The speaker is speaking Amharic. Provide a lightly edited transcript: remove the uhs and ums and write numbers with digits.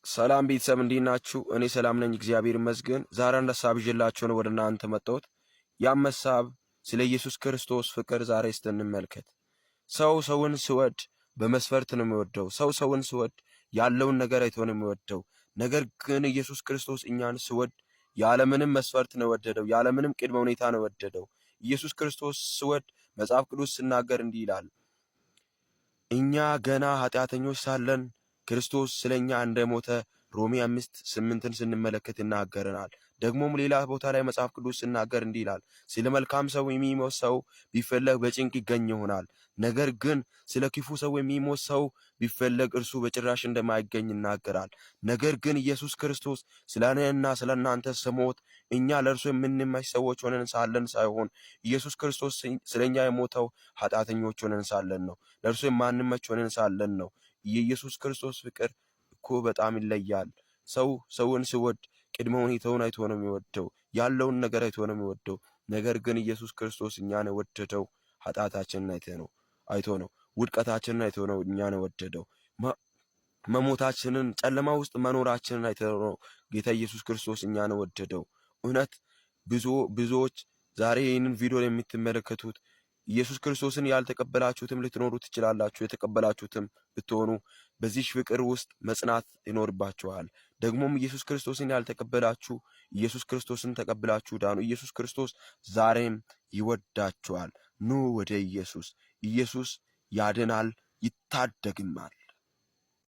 ሰላም ቤተሰብ እንዴት ናችሁ? እኔ ሰላም ነኝ፣ እግዚአብሔር ይመስገን። ዛሬ አንድ ሐሳብ ይዤላችሁ ነው ወደ እናንተ መጣሁት። ያም ሐሳብ ስለ ኢየሱስ ክርስቶስ ፍቅር ዛሬ እንመልከት። ሰው ሰውን ሲወድ በመስፈርት ነው የሚወደው። ሰው ሰውን ሲወድ ያለውን ነገር አይቶ ነው የሚወደው። ነገር ግን ኢየሱስ ክርስቶስ እኛን ሲወድ ያለምንም መስፈርት ነው የወደደው። ያለምንም ቅድመ ሁኔታ ነው የወደደው። ኢየሱስ ክርስቶስ ሲወድ መጽሐፍ ቅዱስ ሲናገር እንዲህ ይላል፣ እኛ ገና ኃጢአተኞች ሳለን ክርስቶስ ስለኛ እንደሞተ ሮሜ 5:8 ስንመለከት ይናገረናል። ደግሞም ሌላ ቦታ ላይ መጽሐፍ ቅዱስ ሲናገር እንዲህ ይላል፣ ስለ መልካም ሰው የሚሞት ሰው ቢፈለግ በጭንቅ ይገኝ ይሆናል፣ ነገር ግን ስለ ክፉ ሰው የሚሞት ሰው ቢፈለግ እርሱ በጭራሽ እንደማይገኝ ይናገራል። ነገር ግን ኢየሱስ ክርስቶስ ስለ እኔና ስለ እናንተ ሲሞት እኛ ለእርሱ የምንመች ሰዎች ሆነን ሳለን ሳይሆን ኢየሱስ ክርስቶስ ስለኛ የሞተው ኃጢአተኞች ሆነን ሳለን ነው። ለእርሱ የማንመች ሆነን ሳለን ነው። የኢየሱስ ክርስቶስ ፍቅር እኮ በጣም ይለያል። ሰው ሰውን ሲወድ ቅድመ ሁኔታውን አይቶ ነው የሚወደው። ያለውን ነገር አይቶ ነው የሚወደው። ነገር ግን ኢየሱስ ክርስቶስ እኛን የወደደው ኃጢአታችንን አይቶ ነው። ውድቀታችንን አይቶ ነው እኛን የወደደው። መሞታችንን፣ ጨለማ ውስጥ መኖራችንን አይቶ ነው ጌታ ኢየሱስ ክርስቶስ እኛን የወደደው። እውነት ብዙዎች ዛሬ ይህንን ቪዲዮ የምትመለከቱት ኢየሱስ ክርስቶስን ያልተቀበላችሁትም ልትኖሩ ትችላላችሁ። የተቀበላችሁትም ብትሆኑ በዚህ ፍቅር ውስጥ መጽናት ይኖርባችኋል። ደግሞም ኢየሱስ ክርስቶስን ያልተቀበላችሁ ኢየሱስ ክርስቶስን ተቀብላችሁ ዳኑ። ኢየሱስ ክርስቶስ ዛሬም ይወዳችኋል። ኑ ወደ ኢየሱስ። ኢየሱስ ያድናል፣ ይታደግማል።